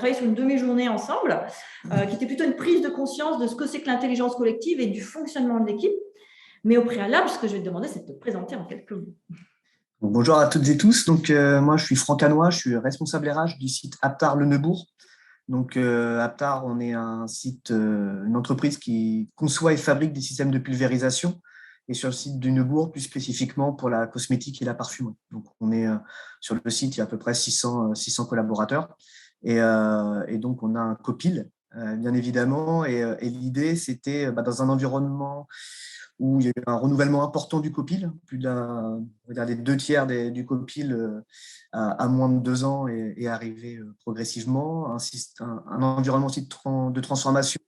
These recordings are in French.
travaillé sur une demi-journée ensemble, qui était plutôt une prise de conscience de ce que c'est que l'intelligence collective et du fonctionnement de l'équipe. Mais au préalable, ce que je vais te demander, c'est de te présenter en quelques mots. Bonjour à toutes et tous. Donc, moi, je suis Franck Hanois, je suis responsable RH du site Aptar Le Neubourg. Donc, Aptar, on est un site, une entreprise qui conçoit et fabrique des systèmes de pulvérisation. Et sur le site du Neubourg, plus spécifiquement pour la cosmétique et la parfumerie. Donc, on est sur le site, il y a à peu près 600 collaborateurs. Et donc, on a un copil, bien évidemment. Et l'idée, c'était dans un environnement où il y a eu un renouvellement important du copil, plus on va dire les 2/3 du copil à moins de 2 ans est arrivé progressivement, un environnement aussi de transformation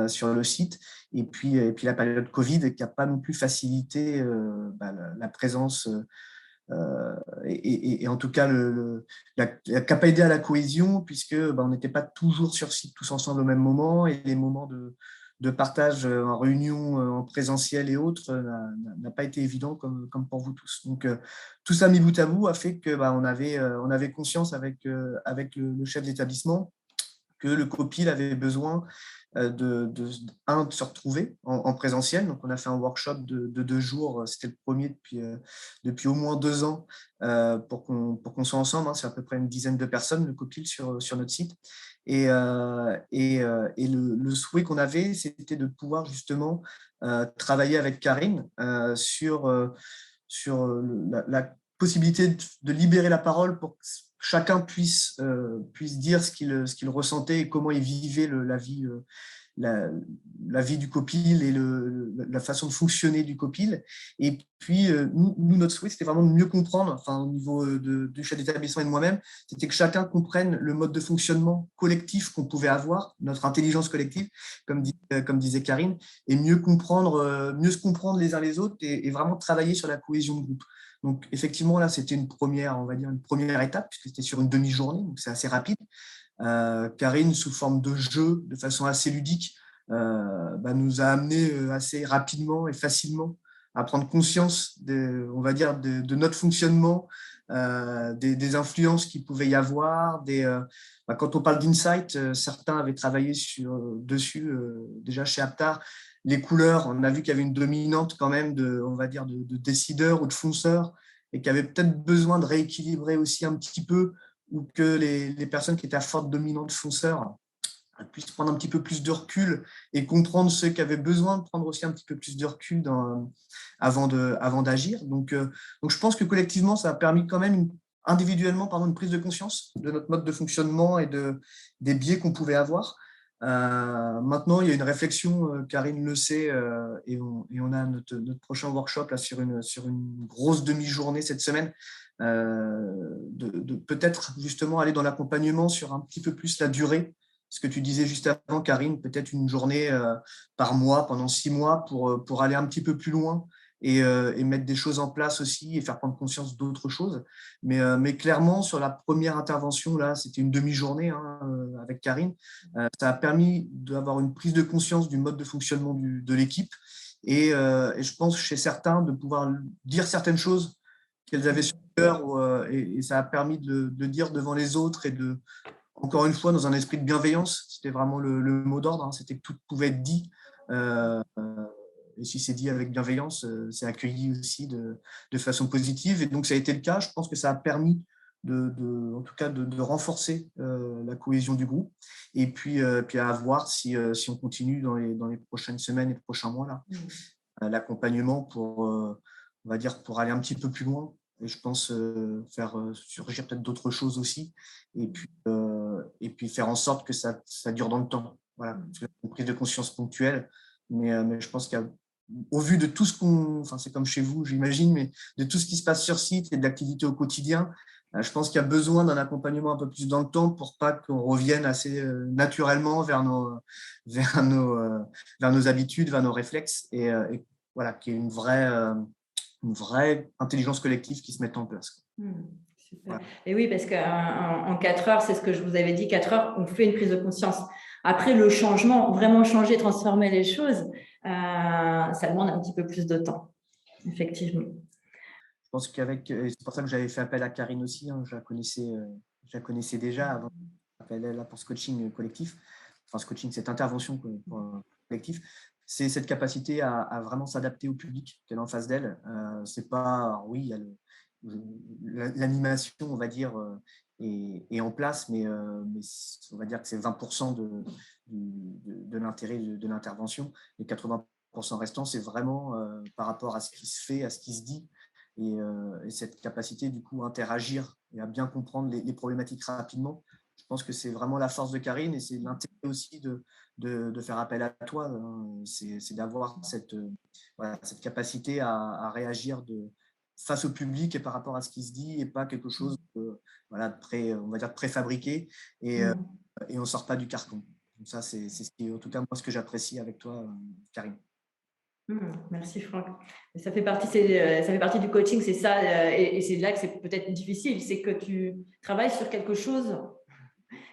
sur le site, et puis la période Covid qui n'a pas non plus facilité la présence et en tout cas la capacité à la cohésion, puisque on n'était pas toujours sur site tous ensemble au même moment, et les moments de partage en réunion, en présentiel et autres, n'a pas été évident comme pour vous tous. Donc, tout ça mis bout à bout a fait que on avait conscience avec le chef d'établissement que le copil avait besoin de se retrouver en présentiel. Donc, on a fait un workshop de 2 jours. C'était le premier depuis au moins 2 ans pour qu'on soit ensemble. C'est à peu près une dizaine de personnes, le copil sur notre site. Et le souhait qu'on avait, c'était de pouvoir justement travailler avec Karine sur la possibilité de libérer la parole pour que chacun puisse dire ce qu'il ressentait et comment il vivait la vie du copil et la façon de fonctionner du copil. Et puis, nous, notre souhait, c'était vraiment de mieux comprendre, enfin, au niveau du chef d'établissement et de moi-même, c'était que chacun comprenne le mode de fonctionnement collectif qu'on pouvait avoir, notre intelligence collective, comme disait Karine, et mieux se comprendre les uns les autres et vraiment travailler sur la cohésion de groupe. Donc, effectivement, là, c'était une première étape, puisque c'était sur une demi-journée, donc c'est assez rapide. Karine, sous forme de jeu, de façon assez ludique, nous a amené assez rapidement et facilement à prendre conscience de notre fonctionnement, des influences qu'il pouvait y avoir. Quand on parle d'insight, certains avaient travaillé dessus déjà chez Aptar. Les couleurs, on a vu qu'il y avait une dominante quand même de décideurs ou de fonceurs, et qui avait peut-être besoin de rééquilibrer aussi un petit peu, ou que les personnes qui étaient à forte dominante fonceur puissent prendre un petit peu plus de recul et comprendre ceux qui avaient besoin de prendre aussi un petit peu plus de recul avant d'agir. Donc, je pense que collectivement, ça a permis quand même individuellement une prise de conscience de notre mode de fonctionnement et des biais qu'on pouvait avoir. Maintenant, il y a une réflexion, Karine le sait, et on a notre prochain workshop là, sur une grosse demi-journée cette semaine, de peut-être justement aller dans l'accompagnement sur un petit peu plus la durée. Ce que tu disais juste avant, Karine, peut-être une journée par mois, pendant 6 mois, pour aller un petit peu plus loin et mettre des choses en place aussi et faire prendre conscience d'autres choses. Mais clairement, sur la première intervention, là, c'était une demi-journée avec Karine. Ça a permis d'avoir une prise de conscience du mode de fonctionnement de l'équipe et je pense chez certains de pouvoir dire certaines choses qu'elles avaient sur le cœur, et ça a permis de dire devant les autres, et encore une fois, dans un esprit de bienveillance. C'était vraiment le mot d'ordre, c'était que tout pouvait être dit. Et si c'est dit avec bienveillance, c'est accueilli aussi de façon positive. Et donc, ça a été le cas. Je pense que ça a permis en tout cas de renforcer la cohésion du groupe. Et puis à voir si on continue dans les prochaines semaines et les prochains mois, là, l'accompagnement on va dire, pour aller un petit peu plus loin. Et je pense faire surgir peut-être d'autres choses aussi. Et puis faire en sorte que ça dure dans le temps. Voilà, une prise de conscience ponctuelle. Mais je pense qu'au vu de tout c'est comme chez vous, j'imagine, mais de tout ce qui se passe sur site et de l'activité au quotidien, je pense qu'il y a besoin d'un accompagnement un peu plus dans le temps pour pas qu'on revienne assez naturellement vers nos habitudes, vers nos réflexes, et voilà, qu'il y ait une vraie intelligence collective qui se mette en place. Super. Voilà. Et oui, parce qu'en 4 heures, c'est ce que je vous avais dit, 4 heures, on fait une prise de conscience. Après, le changement, vraiment changer, transformer les choses, ça demande un petit peu plus de temps, effectivement. Je pense c'est pour ça que j'avais fait appel à Karine aussi, je la connaissais déjà avant appelle là pour ce coaching collectif, enfin ce coaching, cette intervention collectif, c'est cette capacité à vraiment s'adapter au public qu'elle a en face d'elle. C'est pas, oui, il y a l'animation, on va dire, est en place, mais on va dire que c'est 20% de l'intérêt de l'intervention. Les 80% restants, c'est vraiment par rapport à ce qui se fait, à ce qui se dit, et cette capacité du coup à interagir et à bien comprendre les problématiques rapidement. Je pense que c'est vraiment la force de Karine, et c'est l'intérêt aussi de faire appel à toi. C'est d'avoir voilà, cette capacité à réagir face au public et par rapport à ce qui se dit, et pas quelque chose voilà, on va dire préfabriqué, et on ne sort pas du carton. Donc ça, c'est en tout cas moi ce que j'apprécie avec toi, Karine. Merci Franck. Ça fait partie du coaching, c'est ça, et c'est là que c'est peut-être difficile, c'est que tu travailles sur quelque chose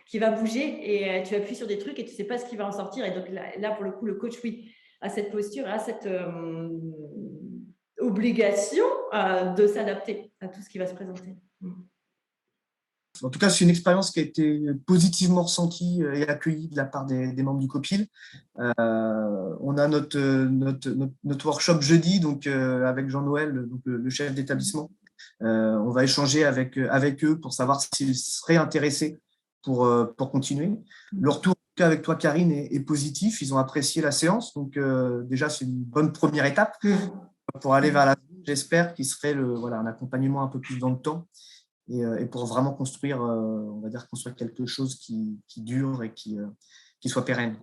qui va bouger et tu appuies sur des trucs et tu ne sais pas ce qui va en sortir. Et donc là, pour le coup, le coach, oui, a cette posture, a cette obligation de s'adapter à tout ce qui va se présenter. En tout cas, c'est une expérience qui a été positivement ressentie et accueillie de la part des membres du COPIL. On a notre workshop jeudi, donc avec Jean-Noël, donc le chef d'établissement. On va échanger avec eux pour savoir s'ils seraient intéressés pour continuer. Le retour avec toi, Karine, est positif. Ils ont apprécié la séance. Donc, déjà, c'est une bonne première étape pour aller vers la suite. J'espère qu'il serait un accompagnement un peu plus dans le temps, et pour vraiment construire, on va dire, construire quelque chose qui dure et qui soit pérenne.